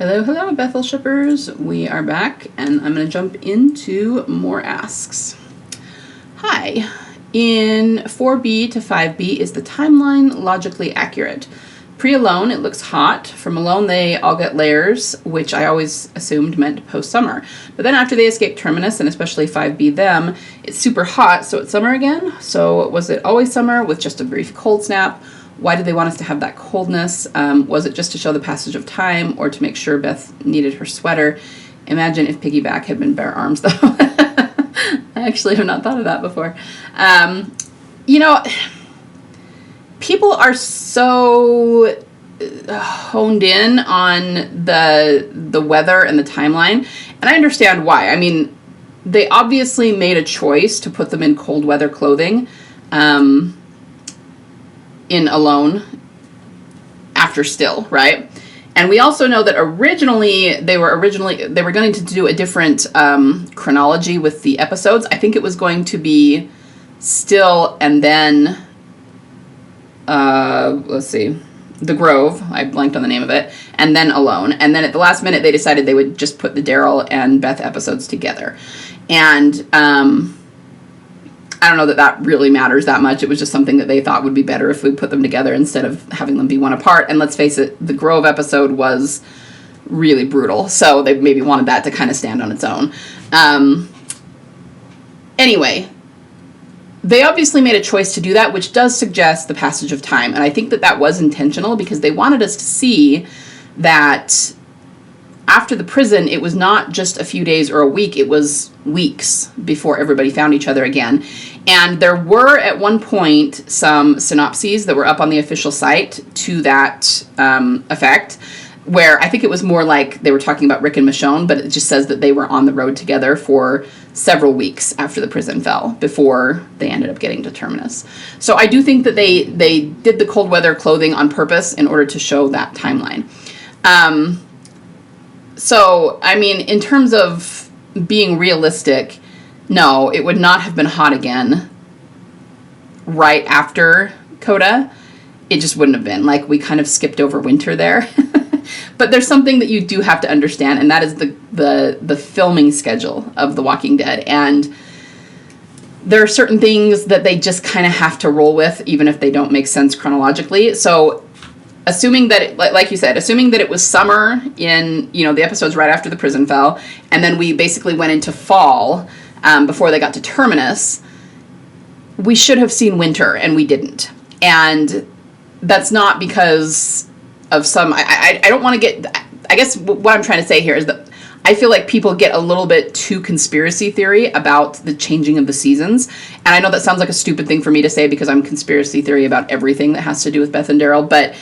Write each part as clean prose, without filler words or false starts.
Hello, hello, Bethyl shippers. We are back, and I'm going to jump into more asks. Hi. In 4B to 5B, is the timeline logically accurate? Pre-Alone, it looks hot. From Alone, they all get layers, which I always assumed meant post-summer. But then after they escape Terminus, and especially 5B them, it's super hot, so it's summer again. So was it always summer with just a brief cold snap? Why did they want us to have that coldness? Was it just to show the passage of time or to make sure Beth needed her sweater? Imagine if Piggyback had been bare arms, though. I actually have not thought of that before. People are so honed in on the weather and the timeline, and I understand why. I mean, they obviously made a choice to put them in cold weather clothing. In Alone after Still, right? And we also know that originally they were going to do a different chronology with the episodes. I think it was going to be Still and then let's see, The Grove. I blanked on the name of it, and then Alone. And then at the last minute they decided they would just put the Daryl and Beth episodes together. And I don't know that really matters that much. It was just something that they thought would be better if we put them together instead of having them be one apart. And let's face it, the Grove episode was really brutal. So they maybe wanted that to kind of stand on its own. Anyway, they obviously made a choice to do that, which does suggest the passage of time. And I think that was intentional because they wanted us to see that after the prison, it was not just a few days or a week, it was weeks before everybody found each other again. And there were, at one point, some synopses that were up on the official site to that effect, where I think it was more like they were talking about Rick and Michonne, but it just says that they were on the road together for several weeks after the prison fell, before they ended up getting to Terminus. So I do think that they did the cold weather clothing on purpose in order to show that timeline. So, I mean, in terms of being realistic, no, it would not have been hot again right after Coda. It just wouldn't have been. Like, we kind of skipped over winter there. But there's something that you do have to understand, and that is the filming schedule of The Walking Dead. And there are certain things that they just kind of have to roll with, even if they don't make sense chronologically. So assuming that, like you said, assuming that it was summer in, the episodes right after the prison fell, and then we basically went into fall before they got to Terminus, we should have seen winter, and we didn't. And that's not because of some, I don't want to get, I guess what I'm trying to say here is that I feel like people get a little bit too conspiracy theory about the changing of the seasons. And I know that sounds like a stupid thing for me to say because I'm conspiracy theory about everything that has to do with Beth and Daryl, but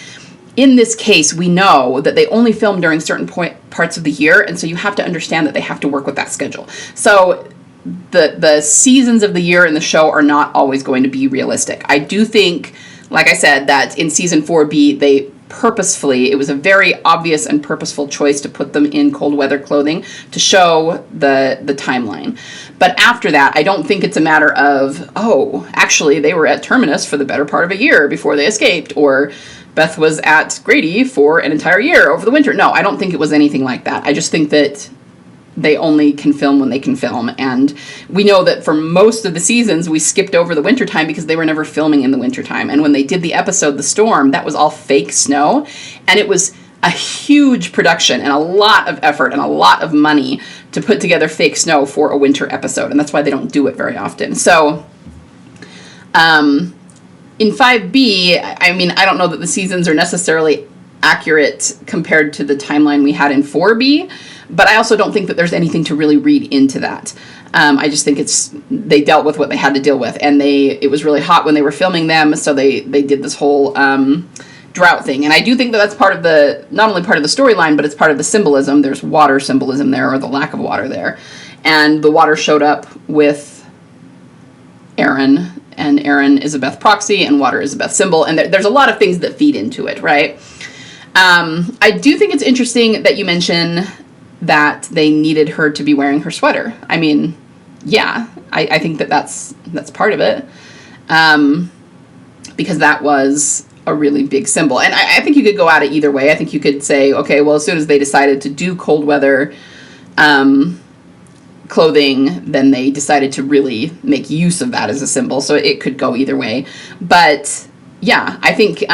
in this case, we know that they only film during certain parts of the year, and so you have to understand that they have to work with that schedule. So the seasons of the year in the show are not always going to be realistic. I do think, like I said, that in season 4B, they purposefully, it was a very obvious and purposeful choice to put them in cold weather clothing to show the timeline. But after that, I don't think it's a matter of, oh, actually, they were at Terminus for the better part of a year before they escaped, or Beth was at Grady for an entire year over the winter. No, I don't think it was anything like that. I just think that they only can film when they can film. And we know that for most of the seasons, we skipped over the wintertime because they were never filming in the wintertime. And when they did the episode, The Storm, that was all fake snow. And it was a huge production and a lot of effort and a lot of money to put together fake snow for a winter episode. And that's why they don't do it very often. So, in 5B, I mean, I don't know that the seasons are necessarily accurate compared to the timeline we had in 4B, but I also don't think that there's anything to really read into that. I just think they dealt with what they had to deal with, and it was really hot when they were filming them, so they did this whole drought thing. And I do think that that's part of not only part of the storyline, but it's part of the symbolism. There's water symbolism there, or the lack of water there. And the water showed up with Aaron, and Aaron is a Beth proxy, and water is a Beth symbol, and there's a lot of things that feed into it, right? I do think it's interesting that you mention that they needed her to be wearing her sweater. I mean, yeah, I think that's part of it, because that was a really big symbol. And I think you could go at it either way. I think you could say, okay, well, as soon as they decided to do cold weather clothing, then they decided to really make use of that as a symbol. So it could go either way. But yeah, I think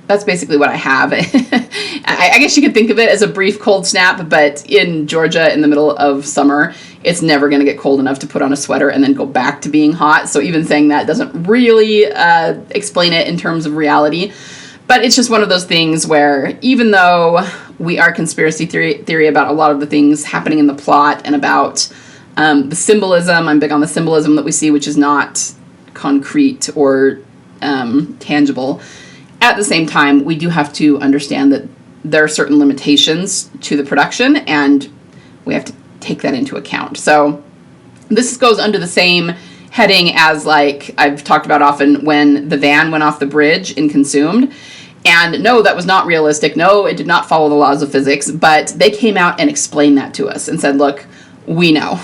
that's basically what I have. I guess you could think of it as a brief cold snap, but in Georgia in the middle of summer, it's never going to get cold enough to put on a sweater and then go back to being hot. So even saying that doesn't really explain it in terms of reality. But it's just one of those things where even though we are conspiracy theory about a lot of the things happening in the plot and about the symbolism, I'm big on the symbolism that we see, which is not concrete or tangible. At the same time, we do have to understand that there are certain limitations to the production, and we have to take that into account. So this goes under the same heading as, like, I've talked about often, when the van went off the bridge in Consumed. And no, that was not realistic. No, it did not follow the laws of physics, but they came out and explained that to us and said, look, we know.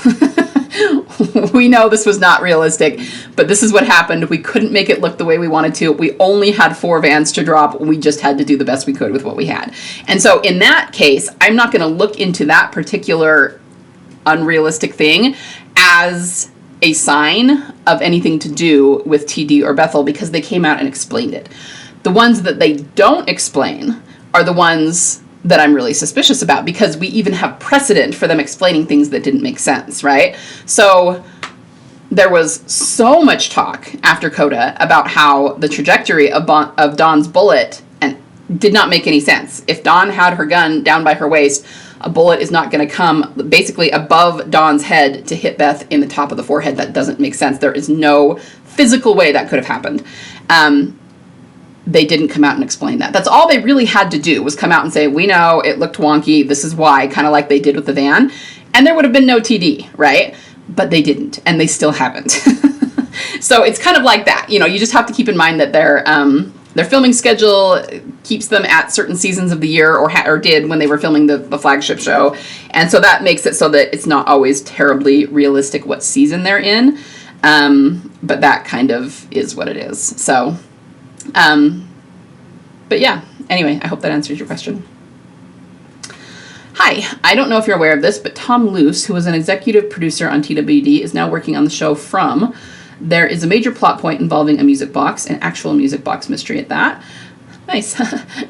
We know this was not realistic, but this is what happened. We couldn't make it look the way we wanted to. We only had 4 vans to drop. We just had to do the best we could with what we had. And so in that case, I'm not going to look into that particular unrealistic thing as a sign of anything to do with TD or Bethyl, because they came out and explained it. The ones that they don't explain are the ones that I'm really suspicious about, because we even have precedent for them explaining things that didn't make sense, right? So there was so much talk after Coda about how the trajectory of Dawn's bullet and did not make any sense. If Dawn had her gun down by her waist, a bullet is not going to come basically above Dawn's head to hit Beth in the top of the forehead. That doesn't make sense. There is no physical way that could have happened. They didn't come out and explain that. That's all they really had to do, was come out and say, we know it looked wonky, this is why, kind of like they did with the van. And there would have been no TD, right? But they didn't, and they still haven't. So it's kind of like that. You know, you just have to keep in mind that their filming schedule keeps them at certain seasons of the year, or did when they were filming the flagship show. And so that makes it so that it's not always terribly realistic what season they're in. But that kind of is what it is. So... but yeah, anyway, I hope that answers your question. Hi, I don't know if you're aware of this, but Tom Luse, who was an executive producer on TWD, is now working on the show From. There is a major plot point involving a music box, an actual music box mystery at that. Nice.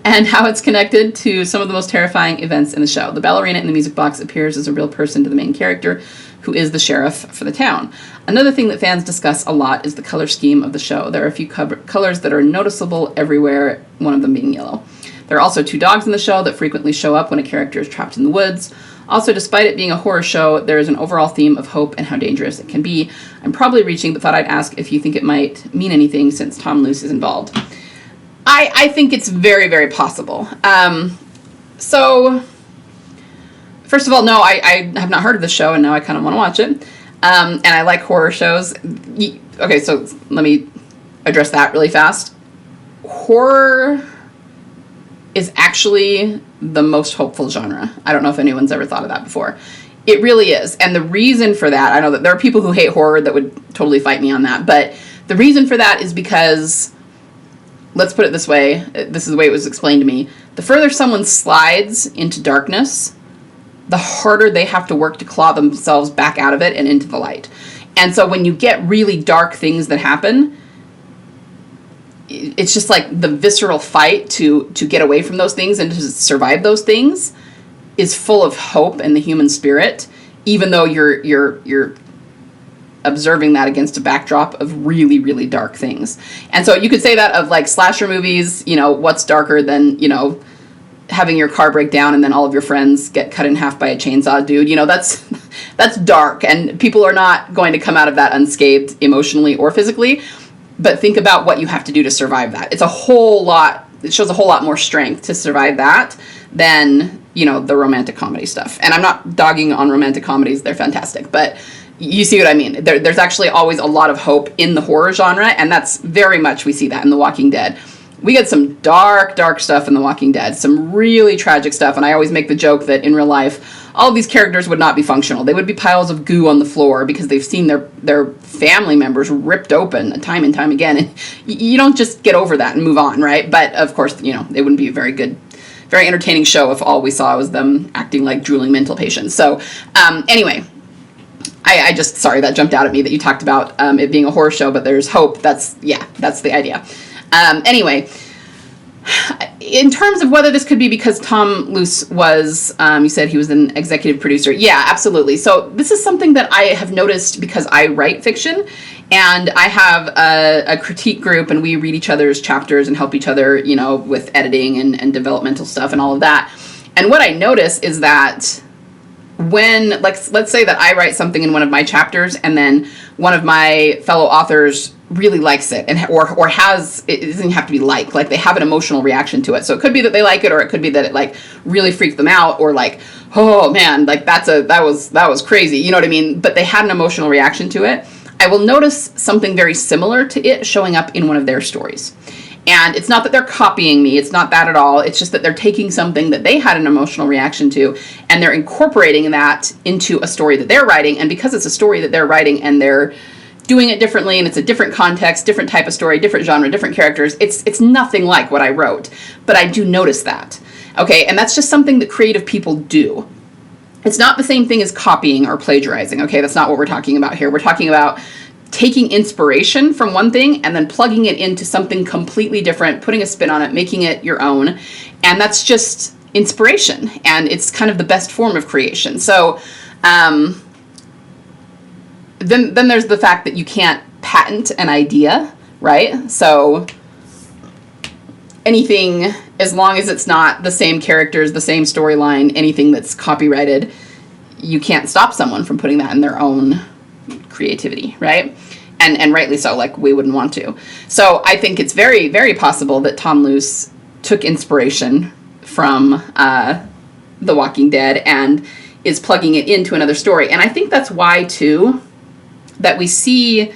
And how it's connected to some of the most terrifying events in the show. The ballerina in the music box appears as a real person to the main character, who is the sheriff for the town. Another thing that fans discuss a lot is the color scheme of the show. There are a few colors that are noticeable everywhere, one of them being yellow. There are also 2 dogs in the show that frequently show up when a character is trapped in the woods. Also, despite it being a horror show, there is an overall theme of hope and how dangerous it can be. I'm probably reaching, but thought I'd ask if you think it might mean anything since Tom Luse is involved. I think it's very, very possible. So... First of all, no, I have not heard of the show, and now I kind of want to watch it. And I like horror shows. Okay, so let me address that really fast. Horror is actually the most hopeful genre. I don't know if anyone's ever thought of that before. It really is. And the reason for that, I know that there are people who hate horror that would totally fight me on that, but the reason for that is because, let's put it this way, this is the way it was explained to me, the further someone slides into darkness, the harder they have to work to claw themselves back out of it and into the light. And so when you get really dark things that happen, it's just like the visceral fight to get away from those things and to survive those things is full of hope in the human spirit, even though you're observing that against a backdrop of really, really dark things. And so you could say that of like slasher movies, you know, what's darker than, you know, having your car break down and then all of your friends get cut in half by a chainsaw, dude. You know, that's dark, and people are not going to come out of that unscathed emotionally or physically. But think about what you have to do to survive that. It shows a whole lot more strength to survive that than, you know, the romantic comedy stuff. And I'm not dogging on romantic comedies. They're fantastic. But you see what I mean? There's actually always a lot of hope in the horror genre, and that's very much, we see that in The Walking Dead. we get some dark stuff in The Walking Dead, some really tragic stuff. And I always make the joke that in real life, all of these characters would not be functional. They would be piles of goo on the floor because they've seen their family members ripped open time and time again. And you don't just get over that and move on, right? But of course, you know, it wouldn't be a very entertaining show if all we saw was them acting like drooling mental patients. So anyway, I just, sorry, that jumped out at me that you talked about it being a horror show, but there's hope. That's the idea. Anyway, in terms of whether this could be because Tom Luse was, you said he was an executive producer. Yeah, absolutely. So this is something that I have noticed because I write fiction, and I have a critique group, and we read each other's chapters and help each other, you know, with editing and developmental stuff and all of that. And what I notice is that when, like, let's say that I write something in one of my chapters, and then one of my fellow authors really likes it, and or has, it doesn't have to be like they have an emotional reaction to it. So it could be that they like it, or it could be that it like really freaked them out, or like, oh man, like that was crazy, you know what I mean? But they had an emotional reaction to it. I will notice something very similar to it showing up in one of their stories. And it's not that they're copying me, it's not that at all. It's just that they're taking something that they had an emotional reaction to, and they're incorporating that into a story that they're writing. And because it's a story that they're writing and they're doing it differently, and it's a different context, different type of story, different genre, different characters, it's nothing like what I wrote. But I do notice that. Okay, and that's just something that creative people do. It's not the same thing as copying or plagiarizing. Okay, that's not what we're talking about here. We're talking about taking inspiration from one thing and then plugging it into something completely different, putting a spin on it, making it your own. And that's just inspiration. And it's kind of the best form of creation. So then there's the fact that you can't patent an idea, right? So anything, as long as it's not the same characters, the same storyline, anything that's copyrighted, you can't stop someone from putting that in their own creativity, right? And rightly so, like we wouldn't want to. So I think it's very, very possible that Tom Luse took inspiration from The Walking Dead and is plugging it into another story. And I think that's why, too, that we see,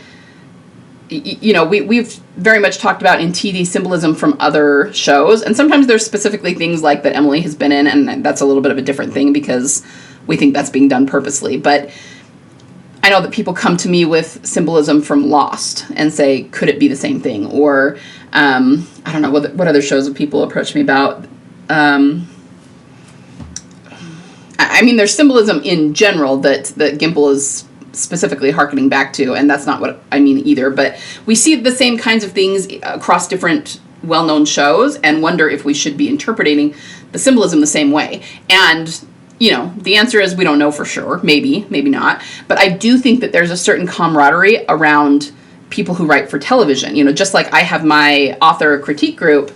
you know, we've very much talked about in TD symbolism from other shows. And sometimes there's specifically things like that Emily has been in, and that's a little bit of a different thing because we think that's being done purposely. But I know that people come to me with symbolism from Lost and say, could it be the same thing? Or, I don't know, what other shows have people approached me about? I mean, there's symbolism in general that Gimple is specifically hearkening back to, and that's not what I mean either. But we see the same kinds of things across different well-known shows and wonder if we should be interpreting the symbolism the same way. And you know, the answer is we don't know for sure. Maybe, maybe not. But I do think that there's a certain camaraderie around people who write for television. You know, just like I have my author critique group,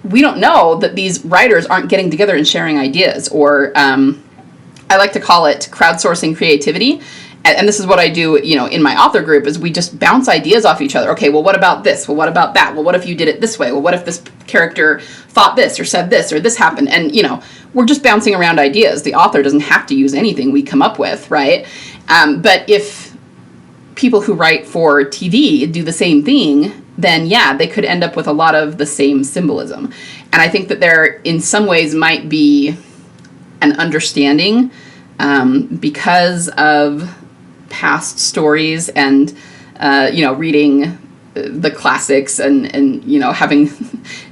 we don't know that these writers aren't getting together and sharing ideas. Or I like to call it crowdsourcing creativity. And this is what I do, you know, in my author group, is we just bounce ideas off each other. Okay, well, what about this? Well, what about that? Well, what if you did it this way? Well, what if this character thought this or said this or this happened? And, you know, we're just bouncing around ideas. The author doesn't have to use anything we come up with, right? But if people who write for TV do the same thing, then yeah, they could end up with a lot of the same symbolism. And I think that there, in some ways, might be an understanding because of past stories and, you know, reading the classics and you know, having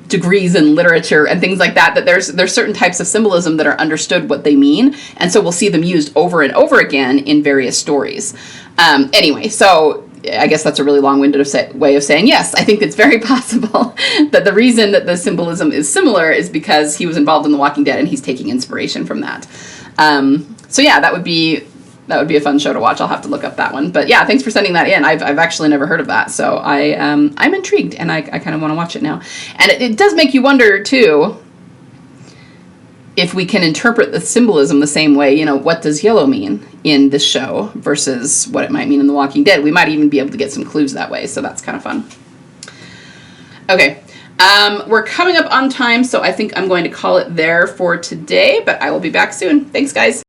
degrees in literature and things like that, that there's certain types of symbolism that are understood what they mean. And so we'll see them used over and over again in various stories. Anyway, so I guess that's a really long-winded way of saying, yes, I think it's very possible that the reason that the symbolism is similar is because he was involved in The Walking Dead and he's taking inspiration from that. So yeah, that would be a fun show to watch. I'll have to look up that one. But yeah, thanks for sending that in. I've actually never heard of that. So I'm intrigued, and I kind of want to watch it now. And it does make you wonder, too, if we can interpret the symbolism the same way. You know, what does yellow mean in this show versus what it might mean in The Walking Dead? We might even be able to get some clues that way. So that's kind of fun. Okay. We're coming up on time, so I think I'm going to call it there for today, but I will be back soon. Thanks, guys.